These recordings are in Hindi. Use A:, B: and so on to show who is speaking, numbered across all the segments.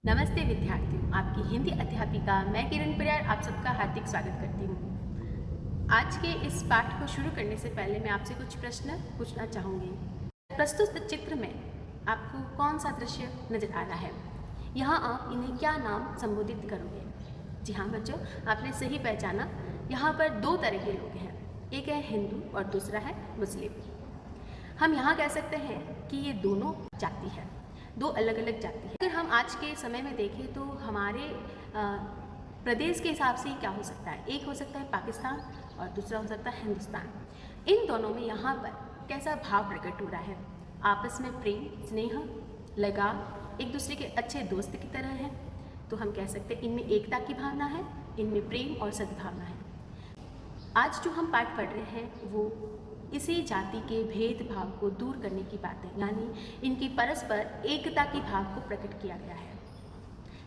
A: नमस्ते विद्यार्थियों, आपकी हिंदी अध्यापिका मैं किरण परियार आप सबका हार्दिक स्वागत करती हूँ। आज के इस पाठ को शुरू करने से पहले मैं आपसे कुछ प्रश्न पूछना चाहूँगी। प्रस्तुत चित्र में आपको कौन सा दृश्य नजर आ रहा है? यहाँ आप इन्हें क्या नाम संबोधित करोगे? जी हाँ बच्चों, आपने सही पहचाना। यहाँ पर दो तरह के लोग हैं, एक है हिंदू और दूसरा है मुस्लिम। हम यहाँ कह सकते हैं कि ये दोनों जाति है, दो अलग अलग जाति है। अगर हम आज के समय में देखें तो हमारे प्रदेश के हिसाब से क्या हो सकता है, एक हो सकता है पाकिस्तान और दूसरा हो सकता है हिंदुस्तान। इन दोनों में यहाँ पर कैसा भाव प्रकट हो रहा है? आपस में प्रेम, स्नेह, लगाव, एक दूसरे के अच्छे दोस्त की तरह है। तो हम कह सकते हैं इनमें एकता की भावना है, इनमें प्रेम और सद्भावना है। आज जो हम पाठ पढ़ रहे हैं वो इसी जाति के भेदभाव को दूर करने की बात है, यानी इनकी परस्पर एकता की भाव को प्रकट किया गया है।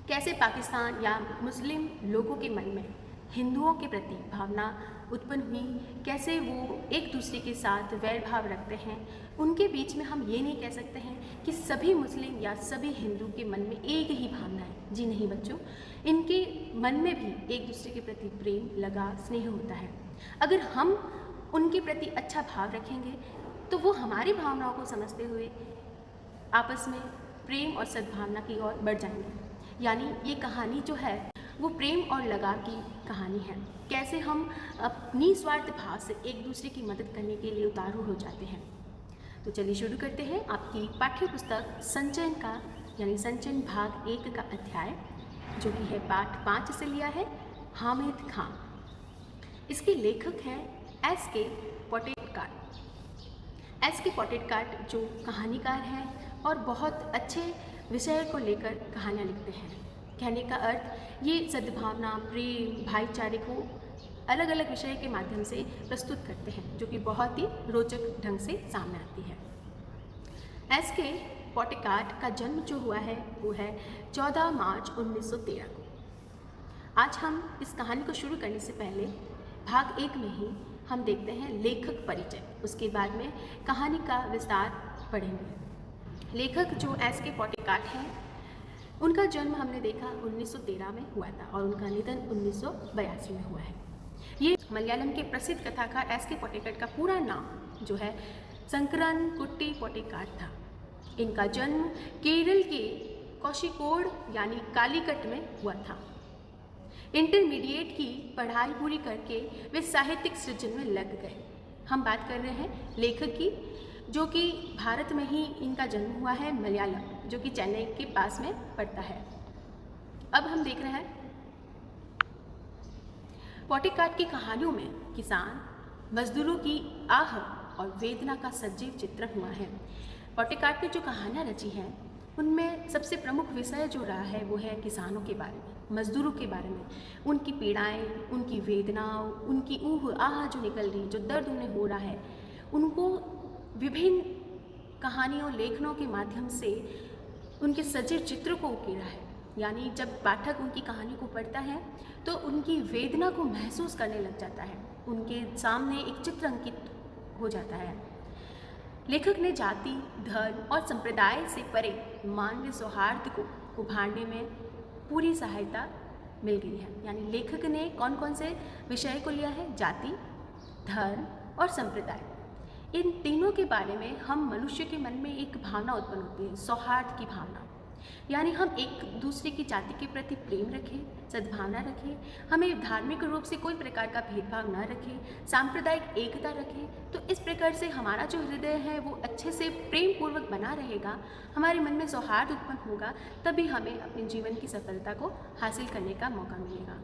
A: कैसे पाकिस्तान या मुस्लिम लोगों के मन में हिंदुओं के प्रति भावना उत्पन्न हुई, कैसे वो एक दूसरे के साथ वैर भाव रखते हैं। उनके बीच में हम ये नहीं कह सकते हैं कि सभी मुस्लिम या सभी हिंदू के मन में एक ही भावना है। जी नहीं बच्चों, इनके मन में भी एक दूसरे के प्रति प्रेम, लगाव, स्नेह होता है। अगर हम उनके प्रति अच्छा भाव रखेंगे तो वो हमारी भावनाओं को समझते हुए आपस में प्रेम और सद्भावना की ओर बढ़ जाएंगे। यानी ये कहानी जो है वो प्रेम और लगाव की कहानी है। कैसे हम अपनी स्वार्थ भाव से एक दूसरे की मदद करने के लिए उतारू हो जाते हैं। तो चलिए शुरू करते हैं आपकी पाठ्य पुस्तक संचयन का, यानी संचयन भाग 1 का अध्याय, जो कि है पाठ 5 से लिया है, हामिद खां। इसके लेखक हैं एस.के. पोटेटकार्ट। एस.के. पोटेटकार्ट जो कहानीकार हैं और बहुत अच्छे विषय को लेकर कहानियाँ लिखते हैं। कहने का अर्थ ये सद्भावना, प्रेम, भाईचारे को अलग अलग विषय के माध्यम से प्रस्तुत करते हैं, जो कि बहुत ही रोचक ढंग से सामने आती है। एस.के. पोटेटकार्ट का जन्म जो हुआ है वो है 14 मार्च 1913 को। आज हम इस कहानी को शुरू करने से पहले भाग 1 में ही हम देखते हैं लेखक परिचय, उसके बाद में कहानी का विस्तार पढ़ेंगे। लेखक जो एस.के. पोटेटकार्ट हैं, उनका जन्म हमने देखा 1913 में हुआ था और उनका निधन 1982 में हुआ है। ये मलयालम के प्रसिद्ध कथाकार एस.के. पोटेटकार्ट का पूरा नाम जो है शंकरन कुट्टी पोटेटकार्ट था। इनका जन्म केरल के कोषिकोड यानी कालीकट में हुआ था। इंटरमीडिएट की पढ़ाई पूरी करके वे साहित्यिक सृजन में लग गए। हम बात कर रहे हैं लेखक की, जो कि भारत में ही इनका जन्म हुआ है, मलयालम, जो कि चेन्नई के पास में पड़ता है। अब हम देख रहे हैं पोटेटकार्ट की कहानियों में किसान मजदूरों की आह और वेदना का सजीव चित्रण हुआ है। पोटेटकार्ट ने जो कहानियाँ रची हैं उनमें सबसे प्रमुख विषय जो रहा है वो है किसानों के बारे में, मजदूरों के बारे में, उनकी पीड़ाएं, उनकी वेदनाओं, उनकी ऊह आह जो निकल रही, जो दर्द उन्हें हो रहा है, उनको विभिन्न कहानियों, लेखनों के माध्यम से उनके सजीव चित्रों को उकेरा है। यानी जब पाठक उनकी कहानी को पढ़ता है तो उनकी वेदना को महसूस करने लग जाता है, उनके सामने एक चित्र अंकित हो जाता है। लेखक ने जाति, धर्म और संप्रदाय से परे मानवीय सौहार्द को उभारने में पूरी सहायता मिल गई है। यानी लेखक ने कौन कौन से विषय को लिया है? जाति, धर्म और संप्रदाय। इन तीनों के बारे में हम मनुष्य के मन में एक भावना उत्पन्न होती है, सौहार्द की भावना। यानी हम एक दूसरे की जाति के प्रति प्रेम रखें, सद्भावना रखें, हमें धार्मिक रूप से कोई प्रकार का भेदभाव न रखें, सांप्रदायिक एकता रखें। तो इस प्रकार से हमारा जो हृदय है वो अच्छे से प्रेम पूर्वक बना रहेगा, हमारे मन में सौहार्द उत्पन्न होगा, तभी हमें अपने जीवन की सफलता को हासिल करने का मौका मिलेगा।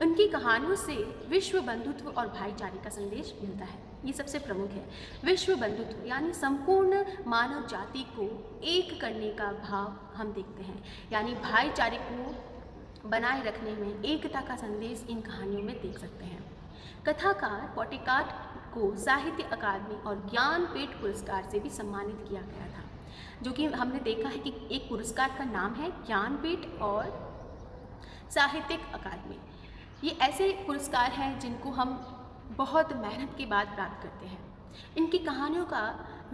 A: उनकी कहानियों से विश्व बंधुत्व और भाईचारे का संदेश मिलता है, ये सबसे प्रमुख है। विश्व बंधुत्व यानी संपूर्ण मानव जाति को एक करने का भाव हम देखते हैं, यानी भाईचारे को बनाए रखने में एकता का संदेश इन कहानियों में देख सकते हैं। कथाकार पोटेटकार्ट को साहित्य अकादमी और ज्ञानपीठ पुरस्कार से भी सम्मानित किया गया था, जो कि हमने देखा है कि एक पुरस्कार का नाम है ज्ञानपीठ और साहित्यिक अकादमी। ये ऐसे पुरस्कार हैं जिनको हम बहुत मेहनत के बाद प्राप्त करते हैं। इनकी कहानियों का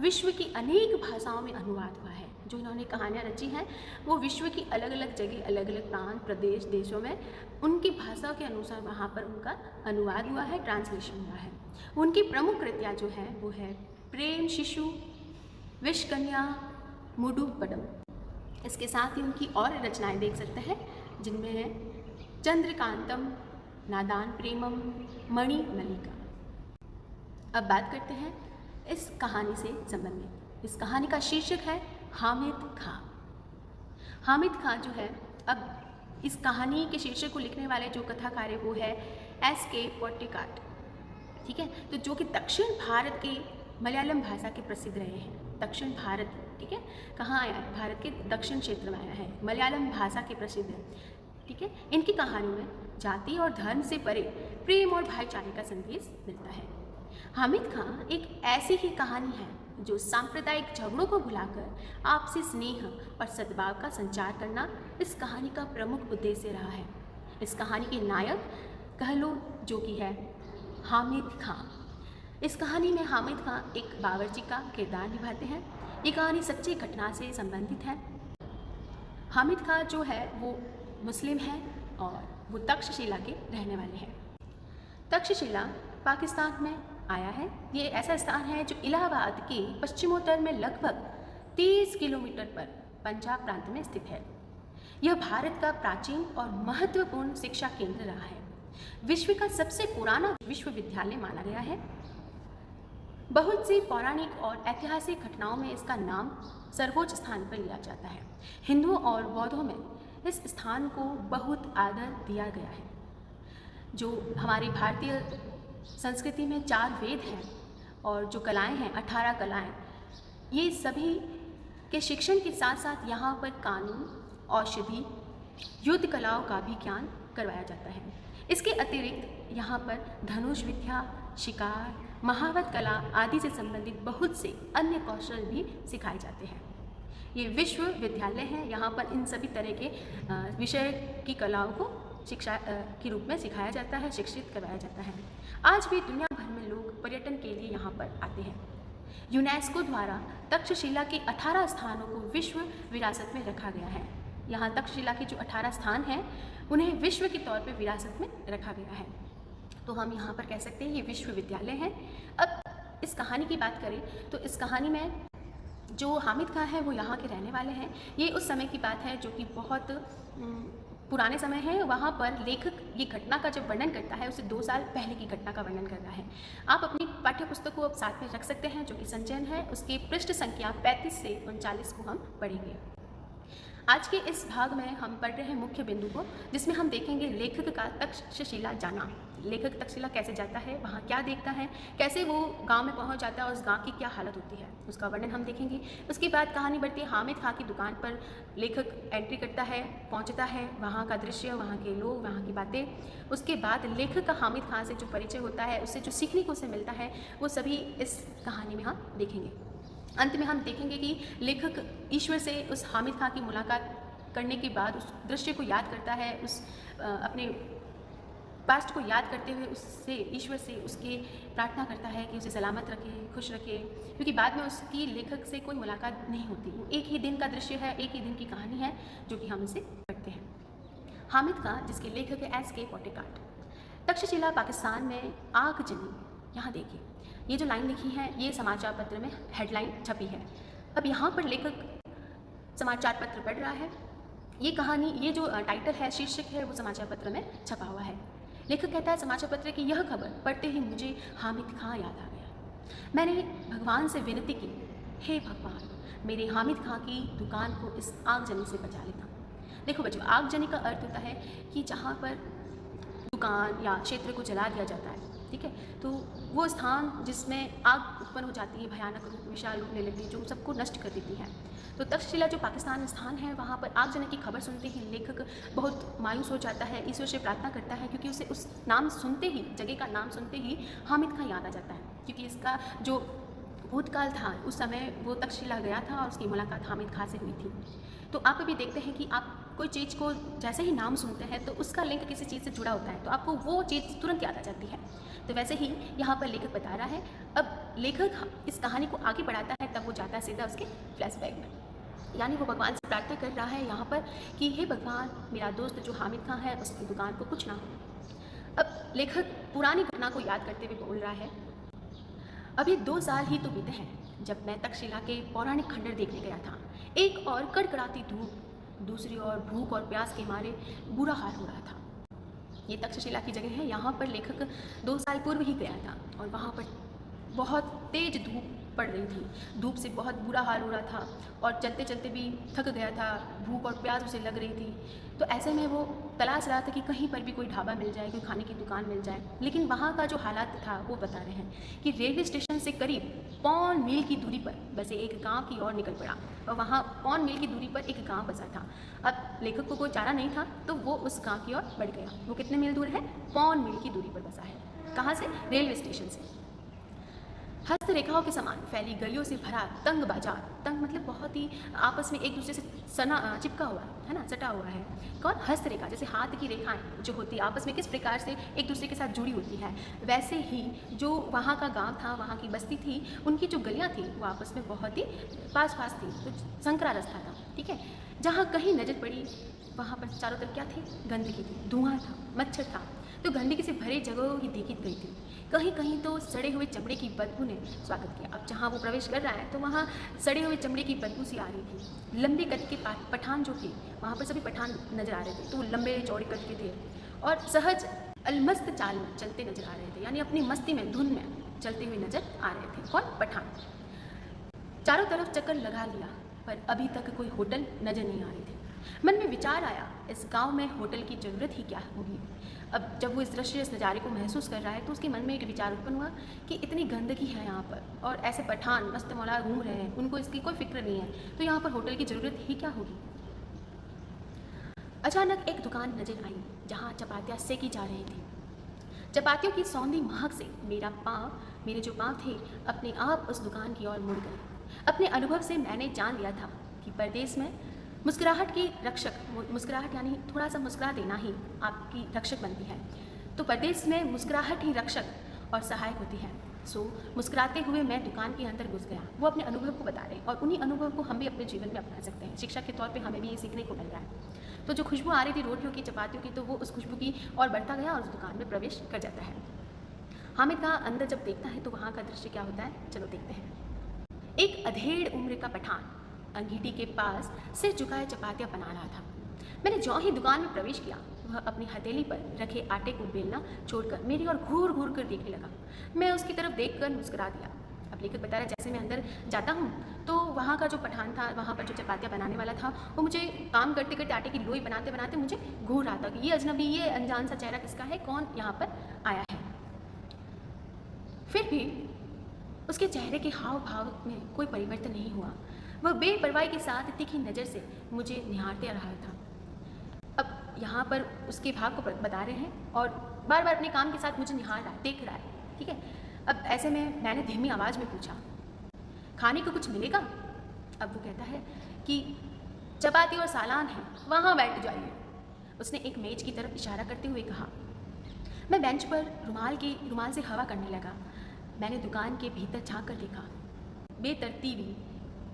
A: विश्व की अनेक भाषाओं में अनुवाद हुआ है, जो इन्होंने कहानियाँ रची हैं वो विश्व की अलग अलग जगह, अलग अलग प्रांत, प्रदेश, देशों में उनकी भाषा के अनुसार वहाँ पर उनका अनुवाद हुआ है, ट्रांसलेशन हुआ है। उनकी प्रमुख कृतियाँ जो हैं वो है प्रेम शिशु, विषकन्या, मुडुपडम। इसके साथ ही उनकी और रचनाएं देख सकते हैं जिनमें है चंद्रकांतम, नादान प्रेमम, मणि मल्लिका। अब बात करते हैं इस कहानी से संबंधित। इस कहानी का शीर्षक है हामिद खां। हामिद खां जो है, अब इस कहानी के शीर्षक को लिखने वाले जो कथाकार है वो है S.K. पोर्टिकाट, ठीक है। तो जो कि दक्षिण भारत के मलयालम भाषा के प्रसिद्ध रहे हैं। दक्षिण भारत, ठीक है, कहाँ आया है? भारत के दक्षिण क्षेत्र में आया है, मलयालम भाषा के प्रसिद्ध है, ठीक है। इनकी कहानियों में जाति और धर्म से परे प्रेम और भाईचारे का संदेश मिलता है। हामिद खां एक ऐसी ही कहानी है जो सांप्रदायिक झगड़ों को भुलाकर आपसी स्नेह और सद्भाव का संचार करना इस कहानी का प्रमुख उद्देश्य रहा है। इस कहानी के नायक कह लो जो कि है हामिद खां। इस कहानी में हामिद खां एक बावर्ची का किरदार निभाते हैं। ये कहानी सच्ची घटना से संबंधित है। हामिद खां जो है वो मुस्लिम है और वो तक्षशिला के रहने वाले हैं। तक्षशिला पाकिस्तान में आया है। ये ऐसा स्थान है जो इलाहाबाद के पश्चिमोत्तर में लगभग 30 किलोमीटर पर पंजाब प्रांत में स्थित है। यह भारत का प्राचीन और महत्वपूर्ण शिक्षा केंद्र रहा है। विश्व का सबसे पुराना विश्वविद्यालय माना गया है। बहुत सी पौराणिक और ऐतिहासिक घटनाओं में इसका नाम सर्वोच्च स्थान पर लिया जाता है। हिंदुओं और बौद्धों में इस स्थान को बहुत आदर दिया गया है। जो हमारी भारतीय संस्कृति में 4 वेद हैं और जो कलाएं हैं 18 कलाएं, ये सभी के शिक्षण के साथ साथ यहाँ पर कानून, औषधि, युद्ध कलाओं का भी ज्ञान करवाया जाता है। इसके अतिरिक्त यहाँ पर धनुष विद्या, शिकार, महावत कला आदि से संबंधित बहुत से अन्य कौशल भी सिखाए जाते हैं। ये विश्वविद्यालय है, यहाँ पर इन सभी तरह के विषय की कलाओं को शिक्षा के रूप में सिखाया जाता है, शिक्षित करवाया जाता है। आज भी दुनिया भर में लोग पर्यटन के लिए यहाँ पर आते हैं। यूनेस्को द्वारा तक्षशिला के 18 स्थानों को विश्व विरासत में रखा गया है। यहाँ तक्षशिला के जो 18 स्थान हैं उन्हें विश्व के तौर पर विरासत में रखा गया है। तो हम यहाँ पर कह सकते हैं ये विश्वविद्यालय है। अब इस कहानी की बात करें तो इस कहानी में जो हामिद खां है वो यहाँ के रहने वाले हैं। ये उस समय की बात है जो कि बहुत पुराने समय है। वहाँ पर लेखक ये घटना का जब वर्णन करता है उसे 2 साल पहले की घटना का वर्णन कर रहा है। आप अपनी पाठ्य पुस्तक को अब साथ में रख सकते हैं जो कि संचयन है, उसके पृष्ठ संख्या 35 से 39 को हम पढ़ेंगे। आज के इस भाग में हम पढ़ रहे हैं मुख्य बिंदु को, जिसमें हम देखेंगे लेखक का तक्षशिला जाना। लेखक तक्षशिला कैसे जाता है, वहाँ क्या देखता है, कैसे वो गांव में पहुँच जाता है और उस गांव की क्या हालत होती है, उसका वर्णन हम देखेंगे। उसके बाद कहानी बढ़ती है। हामिद खां की दुकान पर लेखक एंट्री करता है, पहुँचता है, वहाँ का दृश्य, वहाँ के लोग, वहाँ की बातें। उसके बाद लेखक का हामिद खां से जो परिचय होता है, उससे जो सीखने को उसे मिलता है, वो सभी इस कहानी में हम देखेंगे। अंत में हम देखेंगे कि लेखक ईश्वर से उस हामिद खां की मुलाकात करने के बाद उस दृश्य को याद करता है, उस अपने पास्ट को याद करते हुए उससे, ईश्वर से उसकी प्रार्थना करता है कि उसे सलामत रखे, खुश रखे, क्योंकि बाद में उसकी लेखक से कोई मुलाकात नहीं होती। वो एक ही दिन का दृश्य है, एक ही दिन की कहानी है जो कि हम इसे पढ़ते हैं। हामिद खां जिसके लेखक है S.K. पोर्टिकाट। तक्षशिला पाकिस्तान में आग जली। यहाँ देखिए ये जो लाइन लिखी है ये समाचार पत्र में हेडलाइन छपी है। अब यहाँ पर लेखक समाचार पत्र पढ़ रहा है। ये कहानी, ये जो टाइटल है, शीर्षक है, वो समाचार पत्र में छपा हुआ है। लेखक कहता है समाचार पत्र की यह खबर पढ़ते ही मुझे हामिद खां याद आ गया। मैंने भगवान से विनती की, हे भगवान मेरे हामिद खां की दुकान को इस आगजनी से बचा लेना। देखो बच्चों, आगजनी का अर्थ होता है कि जहाँ पर दुकान या क्षेत्र को जला दिया जाता है, ठीक है, तो वो स्थान जिसमें आग उत्पन्न हो जाती है, भयानक रूप, विशाल रूप ले लेती है, जो सबको नष्ट कर देती है। तो तक्षशिला जो पाकिस्तान स्थान है, वहाँ पर आगजनी की खबर सुनते ही लेखक बहुत मायूस हो जाता है, ईश्वर से प्रार्थना करता है, क्योंकि उसे उस नाम सुनते ही, जगह का नाम सुनते ही हामिद खां याद आ जाता है, क्योंकि इसका जो भूतकाल था उस समय वो तक्षशिला गया था और उसकी मुलाकात हामिद खां से हुई थी। तो आप अभी देखते हैं कि आप कोई चीज़ को जैसे ही नाम सुनते हैं तो उसका लिंक किसी चीज़ से जुड़ा होता है, तो आपको वो चीज़ तुरंत याद आ जाती है। तो वैसे ही यहाँ पर लेखक बता रहा है। अब लेखक इस कहानी को आगे बढ़ाता है, तब वो जाता है सीधा उसके फ्लैशबैक में। यानी वो भगवान से प्रार्थना कर रहा है यहाँ पर कि हे भगवान, मेरा दोस्त जो हामिद खां है उसकी दुकान को कुछ ना हो। अब लेखक पुरानी घटना को याद करते हुए बोल रहा है, अभी 2 साल ही तो बीते हैं जब मैं तक्षशिला के पौराणिक खंडर देखने गया था। एक और कड़कड़ाती धूप, दूसरी ओर भूख और प्यास के मारे बुरा हाल हो रहा था। ये तक्षशिला की जगह है, यहाँ पर लेखक 2 साल पूर्व ही गया था और वहाँ पर बहुत तेज धूप पड़ रही थी। धूप से बहुत बुरा हाल हो रहा था और चलते चलते भी थक गया था, भूख और प्यास उसे लग रही थी। तो ऐसे में वो तलाश रहा था कि कहीं पर भी कोई ढाबा मिल जाए, कोई खाने की दुकान मिल जाए। लेकिन वहाँ का जो हालात था वो बता रहे हैं कि रेलवे स्टेशन से करीब 5 मील की दूरी पर बसे एक गाँव की ओर निकल पड़ा और वहाँ 5 मील की दूरी पर एक गाँव बसा था। अब लेखक को कोई चारा नहीं था तो वो उस गाँव की ओर बढ़ गया। वो कितने मील दूर है? 5 मील की दूरी पर बसा है। कहाँ से? रेलवे स्टेशन से। हस्तरेखाओं के समान फैली गलियों से भरा तंग बाजार, तंग मतलब बहुत ही आपस में एक दूसरे से चिपका हुआ है ना, सटा हुआ है। कौन? हस्तरेखा, जैसे हाथ की रेखाएं जो होती है आपस में किस प्रकार से एक दूसरे के साथ जुड़ी होती है, वैसे ही जो वहाँ का गांव था, वहाँ की बस्ती थी, उनकी जो गलियाँ थी वो आपस में बहुत ही पास पास थी। तो संकरा रास्ता था, ठीक है। जहाँ कहीं नजर पड़ी वहाँ पर चारों तरफ क्या थी? गंदगी थी, धुआं था, मच्छर था। तो गंदगी से भरी जगह ही देखी गई थी। कहीं कहीं तो सड़े हुए चमड़े की बदबू ने स्वागत किया। अब जहाँ वो प्रवेश कर रहा है तो वहाँ सड़े हुए चमड़े की बदबू सी आ रही थी। लंबे कद के पठान जो थे, वहाँ पर सभी पठान नजर आ रहे थे। तो वो लंबे चौड़े कद के थे और सहज अलमस्त चाल में चलते नजर आ रहे थे, यानी अपनी मस्ती में, धुन में चलते हुए नजर आ रहे थे। कौन? पठान। चारों तरफ चक्कर लगा लिया पर अभी तक कोई होटल नजर नहीं आ रही थी। मन में विचार आया, इस गांव में होटल की ज़रूरत ही क्या होगी। अब जब वो इस दृश्य, इस नज़ारे को महसूस कर रहा है तो उसके मन में एक विचार उत्पन्न हुआ कि इतनी गंदगी है यहाँ पर और ऐसे पठान मस्त मौला घूम रहे हैं, उनको इसकी कोई फिक्र नहीं है, तो यहाँ पर होटल की ज़रूरत ही क्या होगी। अचानक एक दुकान नजर आई जहाँ चपातियाँ सेकी जा रही थी। चपातियों की सौंधी महक से मेरे जो पाँव थे अपने आप उस दुकान की ओर मुड़ गए। अपने अनुभव से मैंने जान लिया था कि परदेश में मुस्कुराहट की रक्षक, मुस्कुराहट यानी थोड़ा सा मुस्कुरा देना ही आपकी रक्षक बनती है। तो परदेश में मुस्कुराहट ही रक्षक और सहायक होती है। सो मुस्कुराते हुए मैं दुकान के अंदर घुस गया। वो अपने अनुभव को बता रहे हैं और उन्हीं अनुभव को हम भी अपने जीवन में अपना सकते हैं। शिक्षा के तौर पे हमें भी ये सीखने को मिल रहा है। तो जो खुशबू आ रही थी रोटियों की, चपातियों की, तो वो उस खुशबू की और बढ़ता गया और उस दुकान में प्रवेश कर जाता है। हामिद का अंदर जब देखता है तो वहाँ का दृश्य क्या होता है, चलो देखते हैं। एक अधेड़ उम्र का पठान अंगीठी के पास सिर झुकाए चपातियाँ बना रहा था। मैंने जो ही दुकान में प्रवेश किया वह अपनी हथेली पर रखे आटे को बेलना छोड़कर मेरी ओर घूर घूर कर देखने लगा। मैं उसकी तरफ देखकर मुस्कुरा दिया। अब लेखक बता रहा है, जैसे मैं अंदर जाता हूँ तो वहाँ का जो पठान था, वहाँ पर जो चपातियाँ बनाने वाला था, वो मुझे काम करते करते आटे की लोई बनाते बनाते मुझे घूर रहा था कि ये अजनबी, ये अनजान सा चेहरा किसका है, कौन यहाँ पर आया है। फिर भी उसके चेहरे के हाव भाव में कोई परिवर्तन नहीं हुआ। वह बेपरवाही के साथ तीखी नज़र से मुझे निहारते रहा था। अब यहाँ पर उसके भाव को बता रहे हैं और बार बार अपने काम के साथ मुझे निहार रहा है, देख रहा है, ठीक है। अब ऐसे में मैंने धीमी आवाज़ में पूछा, खाने को कुछ मिलेगा? अब वो कहता है कि चपाती और सालान है, वहाँ बैठ जाइए। उसने एक मेज की तरफ इशारा करते हुए कहा। मैं बेंच पर रुमाल से हवा करने लगा। मैंने दुकान के भीतर झाँक कर देखा। बेतरतीबी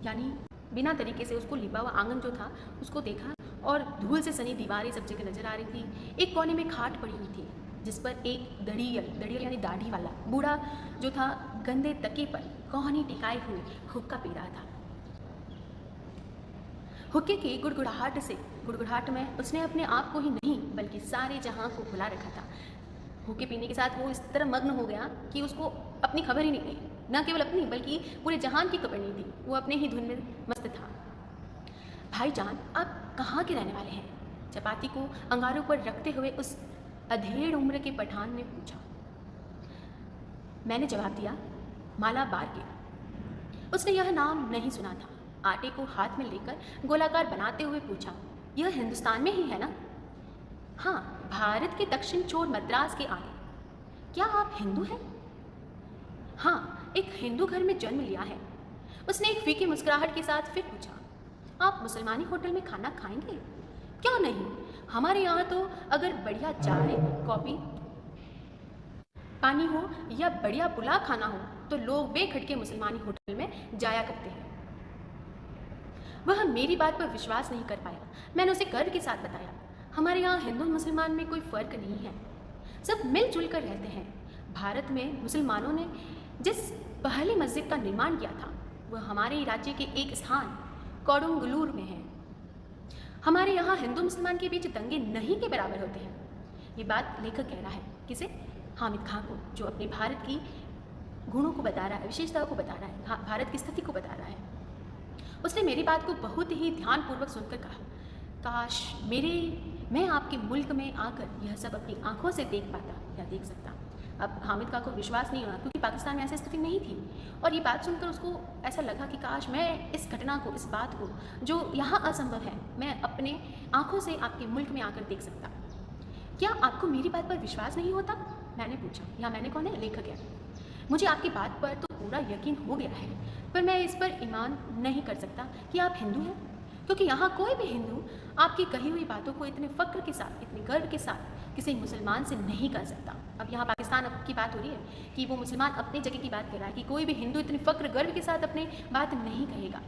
A: यानी बिना तरीके से उसको लिपा हुआ आंगन जो था उसको देखा और धूल से सनी दीवारें सब जगह नजर आ रही थी। एक कोने में खाट पड़ी हुई थी जिस पर एक दड़ियल यानी दाढ़ी वाला बूढ़ा जो था गंदे तके पर कोहनी टिकाए हुए हुक्का पी रहा था। हुक्के की गुड़गुड़ाहट में उसने अपने आप को ही नहीं बल्कि सारे जहां को भुला रखा था। हुक्के पीने के साथ वो इस तरह मग्न हो गया कि उसको अपनी खबर ही नहीं, न केवल अपनी बल्कि पूरे जहान की खबर नहीं थी। वो अपने ही धुन में मस्त था। भाईजान, आप कहाँ के रहने वाले हैं? चपाती को अंगारों पर रखते हुए उस अधेड़ उम्र के पठान ने पूछा। मैंने जवाब दिया, मालाबार के। उसने यह नाम नहीं सुना था। आटे को हाथ में लेकर गोलाकार बनाते हुए पूछा, यह हिंदुस्तान में ही है ना? हाँ, भारत के दक्षिण छोर मद्रास के आगे। क्या आप हिंदू हैं? हाँ, एक हिंदू घर में जन्म लिया है। उसने एक फीकी मुस्कुराहट के साथ फिर पूछा, आप मुसलमानी होटल में खाना खाएंगे? क्यों नहीं, हमारे यहाँ तो अगर बढ़िया चाय, कॉफ़ी, पानी हो या बढ़िया पुलाव खाना हो तो लोग बेखटके मुसलमानी होटल में जाया करते हैं। वह मेरी बात पर विश्वास नहीं कर पाया। मैंने उसे गर्व के साथ बताया, हमारे यहाँ हिंदू मुसलमान में कोई फ़र्क नहीं है, सब मिलजुल कर रहते हैं। भारत में मुसलमानों ने जिस पहली मस्जिद का निर्माण किया था वह हमारे राज्य के एक स्थान कोडुंगलूर में है। हमारे यहाँ हिंदू मुसलमान के बीच दंगे नहीं के बराबर होते हैं। ये बात लेखक कह रहा है, किसे? हामिद खां को, जो अपने भारत की गुणों को बता रहा है, विशेषताओं को बता रहा है, हाँ, भारत की स्थिति को बता रहा है। उसने मेरी बात को बहुत ही ध्यानपूर्वक सुनकर कहा, काश मैं आपके मुल्क में आकर यह सब अपनी आंखों से देख पाता या देख सकता। अब हामिद खां को विश्वास नहीं हुआ, क्योंकि पाकिस्तान में ऐसी स्थिति नहीं थी, और ये बात सुनकर उसको ऐसा लगा कि काश मैं इस घटना को, इस बात को जो यहाँ असंभव है, मैं अपने आंखों से आपके मुल्क में आकर देख सकता। क्या आपको मेरी बात पर विश्वास नहीं होता? मैंने पूछा। यहाँ मैंने कौन है? लेखक है। मुझे आपकी बात पर तो पूरा यकीन हो गया है, पर मैं इस पर ईमान नहीं कर सकता कि आप हिंदू हैं, क्योंकि यहाँ कोई भी हिंदू आपकी कही हुई बातों को इतने फ़ख्र के साथ, इतने गर्व के साथ किसी मुसलमान से नहीं कर सकता। अब यहाँ पाकिस्तान की बात हो रही है कि वो मुसलमान अपनी जगह की बात कर रहा है कि कोई भी हिंदू इतने फ़ख्र गर्व के साथ अपनी बात नहीं कहेगा।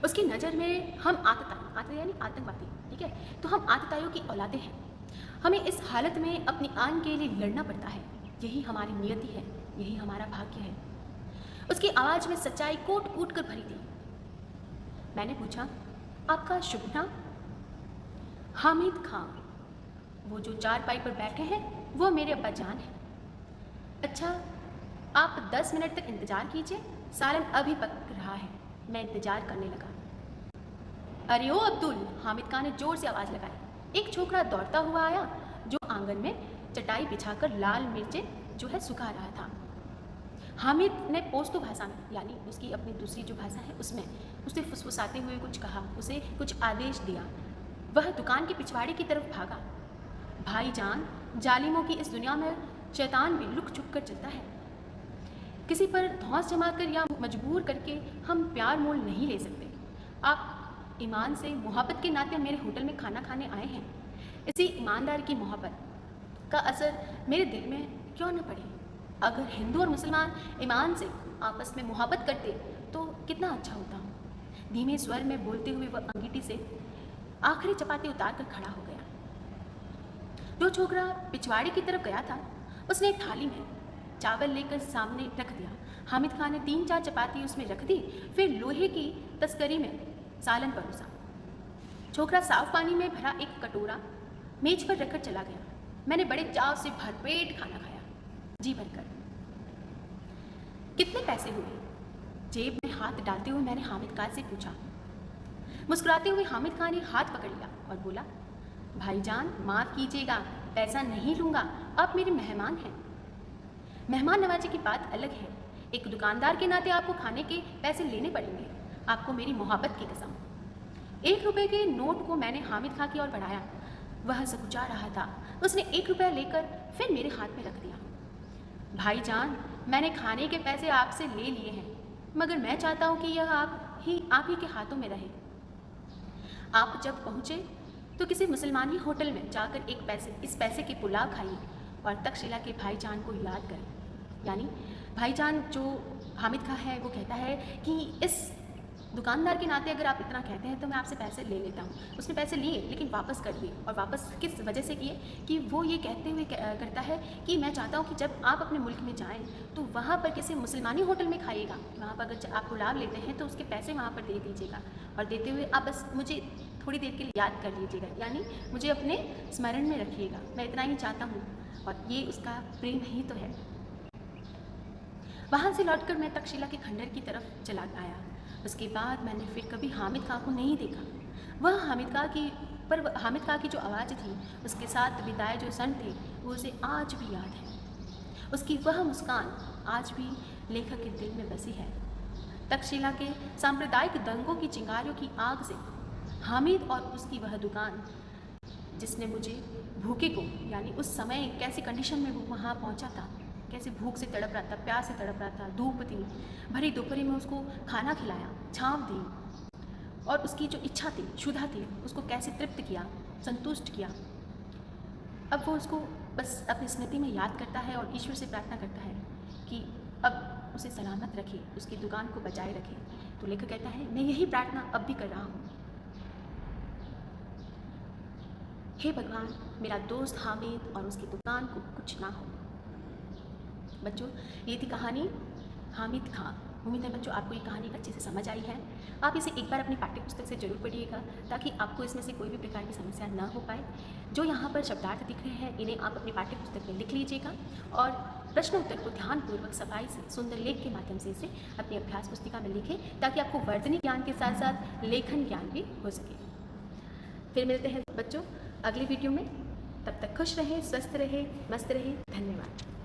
A: उसकी नज़र में हम आतताई यानी आतंकवादी, ठीक है, तो हम आतताइयों की औलादे हैं। हमें इस हालत में अपनी आन के लिए लड़ना पड़ता है। यही हमारी नियति है, यही हमारा भाग्य है। उसकी आवाज़ में सच्चाई कूट कूट कर भरी थी। मैंने पूछा, आपका शुभ नाम? हामिद खां। वो जो चारपाई पर बैठे हैं वो मेरे अब्बा जान हैं। अच्छा, आप 10 मिनट तक इंतज़ार कीजिए, सालन अभी पक रहा है। मैं इंतज़ार करने लगा। अरे ओ अब्दुल, हामिद खां ने ज़ोर से आवाज़ लगाई। एक छोकरा दौड़ता हुआ आया जो आंगन में चटाई बिछाकर लाल मिर्चें जो है सुखा रहा था। हामिद ने पोस्तो भाषा में, यानी उसकी अपनी दूसरी जो भाषा है उसमें उसे फुसफुसाते हुए कुछ कहा, उसे कुछ आदेश दिया। वह दुकान के पिछवाड़े की तरफ भागा। भाईजान, जालिमों की इस दुनिया में शैतान भी लुक छुप कर चलता है। किसी पर धौंस जमाकर या मजबूर करके हम प्यार मोल नहीं ले सकते। आप ईमान से, मोहब्बत के नाते मेरे होटल में खाना खाने आए हैं। इसी ईमानदारी की मोहब्बत का असर मेरे दिल में क्यों न पड़े। अगर हिंदू और मुसलमान ईमान से आपस में मोहब्बत करते तो कितना अच्छा होता। धीमे स्वर में बोलते हुए वह अंगीठी से आखिरी चपाती उतार कर खड़ा हो गया। जो छोकरा पिछवाड़े की तरफ गया था उसने एक थाली में चावल लेकर सामने रख दिया। हामिद खान ने 3-4 चपाती उसमें रख दी, फिर लोहे की तस्करी में सालन परोसा। छोकरा साफ पानी में भरा एक कटोरा मेज पर रखकर चला गया। मैंने बड़े चाव से भरपेट खाना खाया, जी भरकर। कितने पैसे हुए? जेब में हाथ डालते हुए मैंने हामिद खान से पूछा। मुस्कुराते हुए हामिद खान ने हाथ पकड़ लिया और बोला, भाईजान माफ़ कीजिएगा, पैसा नहीं लूँगा, आप मेरे मेहमान हैं। मेहमान नवाजी की बात अलग है। एक दुकानदार के नाते आपको खाने के पैसे लेने पड़ेंगे, आपको मेरी मोहब्बत की कसम। 1 रुपये के नोट को मैंने हामिद खां की ओर बढ़ाया। वह सकुचा रहा था। उसने 1 रुपया लेकर फिर मेरे हाथ में रख दिया। भाईजान, मैंने खाने के पैसे आपसे ले लिए हैं, मगर मैं चाहता हूँ कि यह आप ही के हाथों में रहे। आप जब पहुँचे तो किसी मुसलमानी होटल में जाकर इस पैसे के पुलाव खाइए और तक्षशिला के भाईजान को याद करें। यानी भाईजान जो हामिद खां है वो कहता है कि इस दुकानदार के नाते अगर आप इतना कहते हैं तो मैं आपसे पैसे ले लेता हूँ। उसने पैसे लिए लेकिन वापस कर दिए, और वापस किस वजह से किए कि वो ये कहते हुए करता है कि मैं चाहता हूँ कि जब आप अपने मुल्क में जाएं तो वहाँ पर किसी मुसलमानी होटल में खाइएगा, वहाँ पर अगर आप पुलाव लेते हैं तो उसके पैसे वहाँ पर दे दीजिएगा, और देते हुए आप बस मुझे थोड़ी देर के लिए याद कर लीजिएगा, यानी मुझे अपने स्मरण में रखिएगा। मैं इतना ही चाहता हूँ, और ये उसका प्रेम ही तो है। वहाँ से लौटकर मैं तक्षशिला के खंडर की तरफ चला आया। उसके बाद मैंने फिर कभी हामिद खां को नहीं देखा। वह हामिद खां की जो आवाज़ थी, उसके साथ बिताए जो क्षण थे, वो उसे आज भी याद है। उसकी वह मुस्कान आज भी लेखक के दिल में बसी है। तक्षशिला के सांप्रदायिक दंगों की चिंगारियों की आग से हामिद और उसकी वह दुकान, जिसने मुझे भूखे को, यानी उस समय कैसी कंडीशन में वो वहाँ पहुँचा था, कैसे भूख से तड़प रहा था, प्यास से तड़प रहा था, धूप थी, भरी दोपहरी में उसको खाना खिलाया, छाँव दी, और उसकी जो इच्छा थी, क्षुधा थी, उसको कैसे तृप्त किया, संतुष्ट किया। अब वो उसको बस अपनी स्मृति में याद करता है और ईश्वर से प्रार्थना करता है कि अब उसे सलामत रखे, उसकी दुकान को बचाए रखे। तो लेखक कहता है, मैं यही प्रार्थना अब भी कर रहा हूँ। हे भगवान, मेरा दोस्त हामिद और उसकी दुकान को कुछ ना हो। बच्चों, ये थी कहानी हामिद खां। उम्मीद है बच्चों आपको ये कहानी अच्छे से समझ आई है। आप इसे एक बार अपनी पाठ्य पुस्तक से जरूर पढ़िएगा ताकि आपको इसमें से कोई भी प्रकार की समस्या ना हो पाए। जो यहाँ पर शब्दार्थ दिख रहे हैं इन्हें आप अपनी पाठ्य पुस्तक में लिख लीजिएगा और प्रश्न उत्तर को ध्यानपूर्वक सफाई से सुंदर लेख के माध्यम से इसे अपनी अभ्यास पुस्तिका में लिखें ताकि आपको वर्तनी ज्ञान के साथ साथ लेखन ज्ञान भी हो सके। फिर मिलते हैं बच्चों अगली वीडियो में। तब तक खुश रहें, स्वस्थ रहें, मस्त रहें। धन्यवाद।